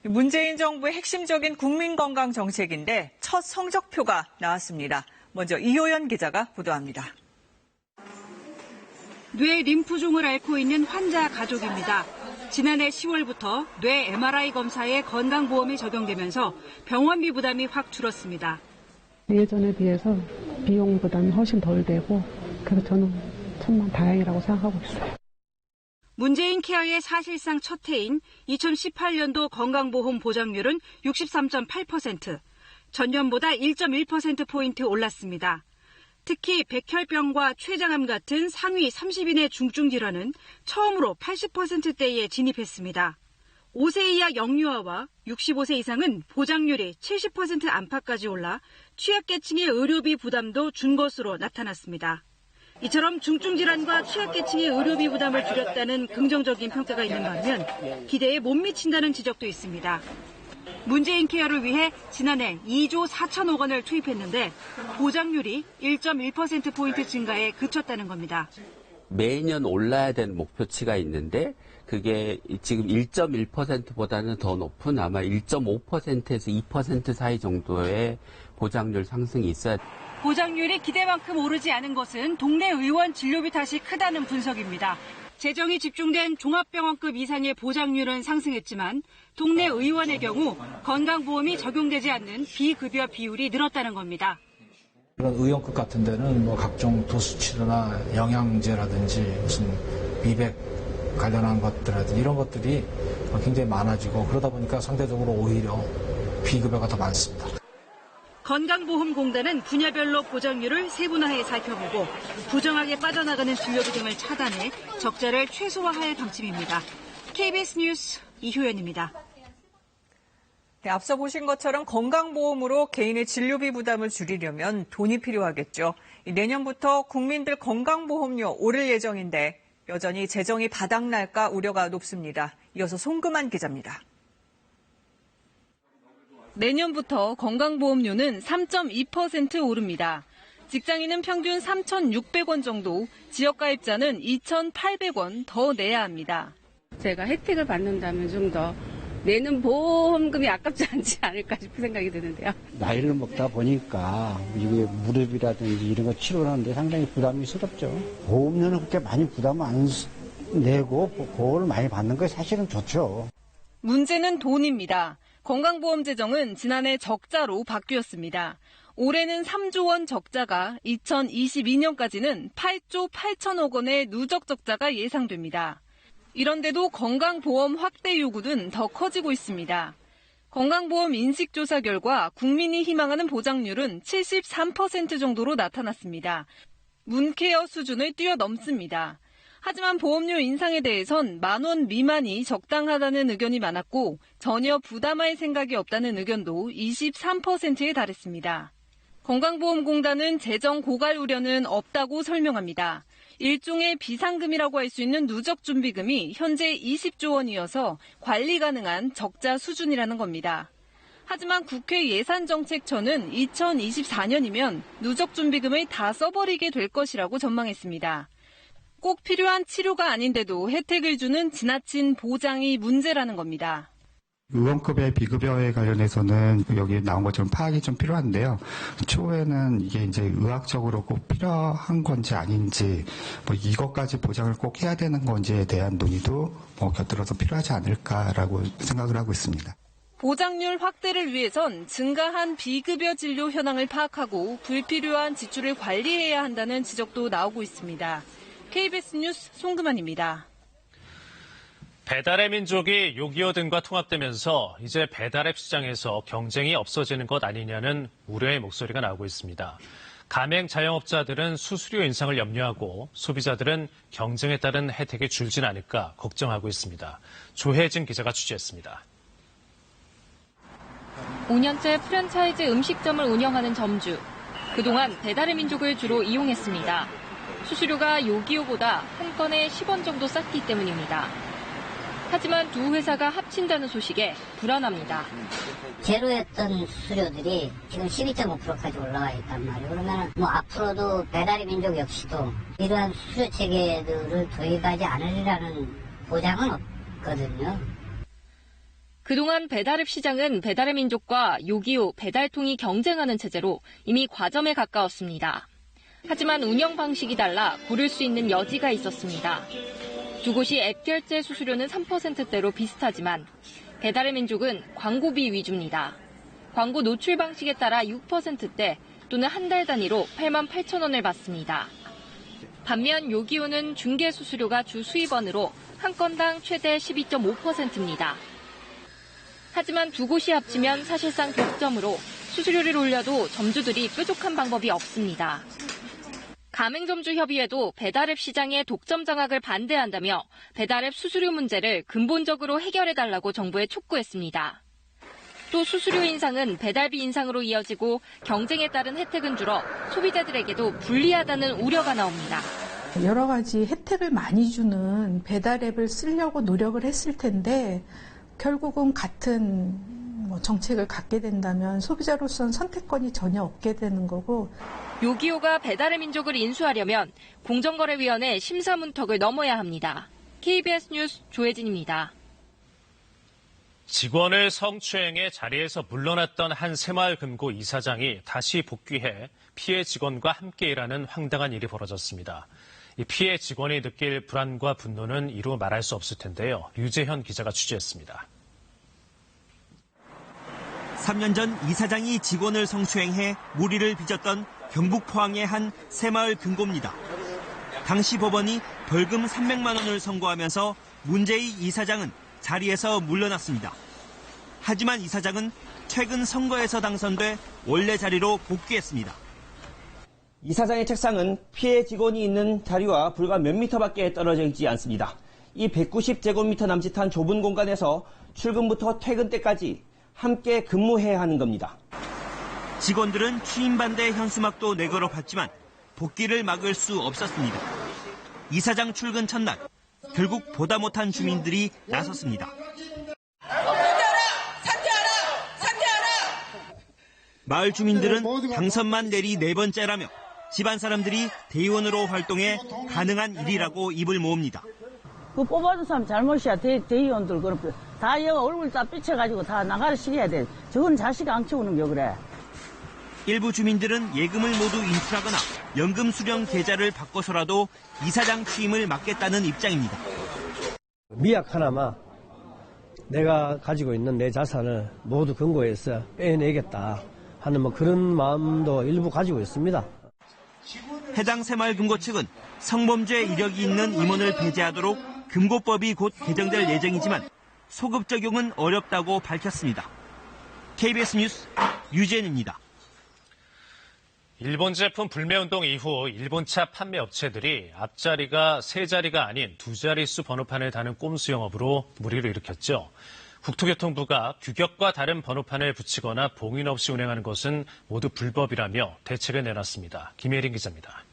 문재인 정부의 핵심적인 국민건강 정책인데 첫 성적표가 나왔습니다. 먼저 이효연 기자가 보도합니다. 뇌 림프종을 앓고 있는 환자 가족입니다. 지난해 10월부터 뇌 MRI 검사에 건강보험이 적용되면서 병원비 부담이 확 줄었습니다. 예전에 비해서 비용 부담이 훨씬 덜 되고 그래서 저는 정말 다행이라고 생각하고 있어요. 문재인 케어의 사실상 첫 해인 2018년도 건강보험 보장률은 63.8%, 전년보다 1.1%포인트 올랐습니다. 특히 백혈병과 췌장암 같은 상위 30인의 중증 질환은 처음으로 80%대에 진입했습니다. 5세 이하 영유아와 65세 이상은 보장률이 70% 안팎까지 올라 취약계층의 의료비 부담도 준 것으로 나타났습니다. 이처럼 중증질환과 취약계층의 의료비 부담을 줄였다는 긍정적인 평가가 있는 반면 기대에 못 미친다는 지적도 있습니다. 문재인 케어를 위해 지난해 2조 4천억 원을 투입했는데 보장률이 1.1%포인트 증가에 그쳤다는 겁니다. 매년 올라야 되는 목표치가 있는데 그게 지금 1.1%보다는 더 높은 아마 1.5%에서 2% 사이 정도의 보장률 상승이 있어야 돼요. 보장률이 기대만큼 오르지 않은 것은 동네 의원 진료비 탓이 크다는 분석입니다. 재정이 집중된 종합병원급 이상의 보장률은 상승했지만 동네 의원의 경우 건강보험이 적용되지 않는 비급여 비율이 늘었다는 겁니다. 이런 의원급 같은 데는 뭐 각종 도수치료나 영양제라든지 무슨 미백 관련한 것들이라든지 이런 것들이 굉장히 많아지고 그러다 보니까 상대적으로 오히려 비급여가 더 많습니다. 건강보험공단은 분야별로 보장률을 세분화해 살펴보고 부정하게 빠져나가는 진료비 등을 차단해 적자를 최소화할 방침입니다. KBS 뉴스 이효연입니다. 네, 앞서 보신 것처럼 건강보험으로 개인의 진료비 부담을 줄이려면 돈이 필요하겠죠. 내년부터 국민들 건강보험료 오를 예정인데 여전히 재정이 바닥날까 우려가 높습니다. 이어서 송금한 기자입니다. 내년부터 건강보험료는 3.2% 오릅니다. 직장인은 평균 3,600원 정도, 지역가입자는 2,800원 더 내야 합니다. 제가 혜택을 받는다면 좀 더 내는 보험금이 아깝지 않지 않을까 싶은 생각이 드는데요. 나이를 먹다 보니까 이게 무릎이라든지 이런 거 치료를 하는데 상당히 부담이 스럽죠. 보험료는 그렇게 많이 부담을 안 내고 보험을 많이 받는 게 사실은 좋죠. 문제는 돈입니다. 건강보험 재정은 지난해 적자로 바뀌었습니다. 올해는 3조 원 적자가 2022년까지는 8조 8천억 원의 누적 적자가 예상됩니다. 이런데도 건강보험 확대 요구는 더 커지고 있습니다. 건강보험 인식조사 결과 국민이 희망하는 보장률은 73% 정도로 나타났습니다. 문케어 수준을 뛰어넘습니다. 하지만 보험료 인상에 대해선 10,000원 미만이 적당하다는 의견이 많았고 전혀 부담할 생각이 없다는 의견도 23%에 달했습니다. 건강보험공단은 재정 고갈 우려는 없다고 설명합니다. 일종의 비상금이라고 할 수 있는 누적준비금이 현재 20조 원이어서 관리 가능한 적자 수준이라는 겁니다. 하지만 국회 예산정책처는 2024년이면 누적준비금을 다 써버리게 될 것이라고 전망했습니다. 꼭 필요한 치료가 아닌데도 혜택을 주는 지나친 보장이 문제라는 겁니다. 의원급여, 비급여에 관련해서는 여기 나온 것처럼 파악이 좀 필요한데요. 초에는 이게 이제 의학적으로 꼭 필요한 건지 아닌지, 이것까지 보장을 꼭 해야 되는 건지에 대한 논의도 곁들여서 필요하지 않을까라고 생각을 하고 있습니다. 보장률 확대를 위해선 증가한 비급여 진료 현황을 파악하고 불필요한 지출을 관리해야 한다는 지적도 나오고 있습니다. KBS 뉴스 송금환입니다. 배달의 민족이 요기요 등과 통합되면서 이제 배달앱 시장에서 경쟁이 없어지는 것 아니냐는 우려의 목소리가 나오고 있습니다. 가맹 자영업자들은 수수료 인상을 염려하고 소비자들은 경쟁에 따른 혜택이 줄진 않을까 걱정하고 있습니다. 조혜진 기자가 취재했습니다. 5년째 프랜차이즈 음식점을 운영하는 점주. 그동안 배달의 민족을 주로 이용했습니다. 수수료가 요기요보다 한 건에 10원 정도 쌌기 때문입니다. 하지만 두 회사가 합친다는 소식에 불안합니다. 제로였던 수수료들이 지금 12.5%까지 올라와 있단 말이에요. 그러면 앞으로도 배달의 민족 역시도 이러한 수수료 체계들을 도입하지 않으리라는 보장은 없거든요. 그동안 배달앱 시장은 배달의 민족과 요기요, 배달통이 경쟁하는 체제로 이미 과점에 가까웠습니다. 하지만 운영 방식이 달라 고를 수 있는 여지가 있었습니다. 두 곳이 앱 결제 수수료는 3%대로 비슷하지만 배달의 민족은 광고비 위주입니다. 광고 노출 방식에 따라 6%대 또는 한 달 단위로 88,000원을 받습니다. 반면 요기요는 중개 수수료가 주 수입원으로 한 건당 최대 12.5%입니다. 하지만 두 곳이 합치면 사실상 독점으로 수수료를 올려도 점주들이 뾰족한 방법이 없습니다. 가맹점주협의회도 배달앱 시장의 독점 장악을 반대한다며 배달앱 수수료 문제를 근본적으로 해결해달라고 정부에 촉구했습니다. 또 수수료 인상은 배달비 인상으로 이어지고 경쟁에 따른 혜택은 줄어 소비자들에게도 불리하다는 우려가 나옵니다. 여러 가지 혜택을 많이 주는 배달앱을 쓰려고 노력을 했을 텐데 결국은 같은 정책을 갖게 된다면 소비자로서는 선택권이 전혀 없게 되는 거고. 요기요가 배달의 민족을 인수하려면 공정거래위원회 심사문턱을 넘어야 합니다. KBS 뉴스 조혜진입니다. 직원을 성추행해 자리에서 물러났던 한 새마을금고 이사장이 다시 복귀해 피해 직원과 함께 일하는 황당한 일이 벌어졌습니다. 이 피해 직원이 느낄 불안과 분노는 이루 말할 수 없을 텐데요. 류재현 기자가 취재했습니다. 3년 전 이사장이 직원을 성추행해 무리를 빚었던 경북 포항의 한 새마을 금고입니다. 당시 법원이 벌금 300만 원을 선고하면서 문제의 이사장은 자리에서 물러났습니다. 하지만 이사장은 최근 선거에서 당선돼 원래 자리로 복귀했습니다. 이사장의 책상은 피해 직원이 있는 자리와 불과 몇 미터밖에 떨어져 있지 않습니다. 이 190제곱미터 남짓한 좁은 공간에서 출근부터 퇴근 때까지 함께 근무해야 하는 겁니다. 직원들은 취임 반대 현수막도 내걸어 봤지만 복귀를 막을 수 없었습니다. 이사장 출근 첫날, 결국 보다 못한 주민들이 나섰습니다. 마을 주민들은 당선만 내리 4번째라며 집안 사람들이 대의원으로 활동해 가능한 일이라고 입을 모읍니다. 그 뽑아준 사람 잘못이야. 대의원들 그렇고 다 얘가 얼굴 다 삐쳐가지고 다 나가라 시켜야 돼. 저건 자식 안 키우는 게 그래. 일부 주민들은 예금을 모두 인출하거나 연금 수령 계좌를 바꿔서라도 이사장 취임을 막겠다는 입장입니다. 미약 하나만 내가 가지고 있는 내 자산을 모두 금고해서 빼내겠다 하는 그런 마음도 일부 가지고 있습니다. 해당 새마을금고 측은 성범죄 이력이 있는 임원을 배제하도록 금고법이 곧 개정될 예정이지만 소급 적용은 어렵다고 밝혔습니다. KBS 뉴스 유재현입니다. 일본 제품 불매운동 이후 일본차 판매 업체들이 앞자리가 세 자리가 아닌 두 자릿수 번호판을 다는 꼼수 영업으로 무리를 일으켰죠. 국토교통부가 규격과 다른 번호판을 붙이거나 봉인 없이 운행하는 것은 모두 불법이라며 대책을 내놨습니다. 김혜린 기자입니다.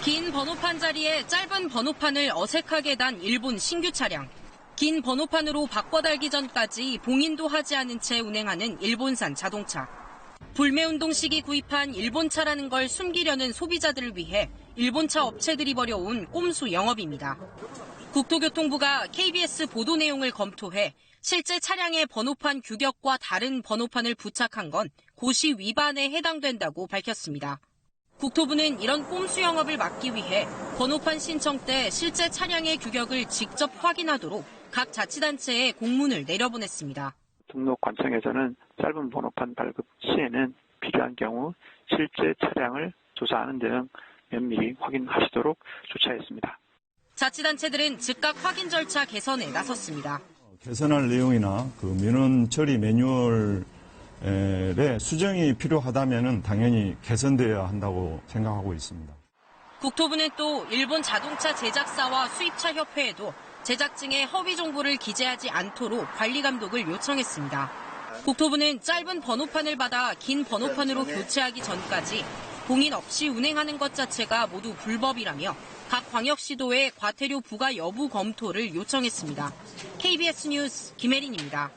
긴 번호판 자리에 짧은 번호판을 어색하게 단 일본 신규 차량. 긴 번호판으로 바꿔달기 전까지 봉인도 하지 않은 채 운행하는 일본산 자동차. 불매운동 시기 구입한 일본차라는 걸 숨기려는 소비자들을 위해 일본차 업체들이 벌여온 꼼수 영업입니다. 국토교통부가 KBS 보도 내용을 검토해 실제 차량의 번호판 규격과 다른 번호판을 부착한 건 고시 위반에 해당된다고 밝혔습니다. 국토부는 이런 꼼수 영업을 막기 위해 번호판 신청 때 실제 차량의 규격을 직접 확인하도록 각 자치단체에 공문을 내려보냈습니다. 등록 관청에서는 짧은 번호판 발급 시에는 필요한 경우 실제 차량을 조사하는 등 면밀히 확인하시도록 조치했습니다. 자치단체들은 즉각 확인 절차 개선에 나섰습니다. 개선할 내용이나 그 민원 처리 매뉴얼의 수정이 필요하다면 당연히 개선되어야 한다고 생각하고 있습니다. 국토부는 또 일본 자동차 제작사와 수입차 협회에도 제작증에 허위 정보를 기재하지 않도록 관리 감독을 요청했습니다. 국토부는 짧은 번호판을 받아 긴 번호판으로 교체하기 전까지 봉인 없이 운행하는 것 자체가 모두 불법이라며 각 광역시도에 과태료 부과 여부 검토를 요청했습니다. KBS 뉴스 김혜린입니다.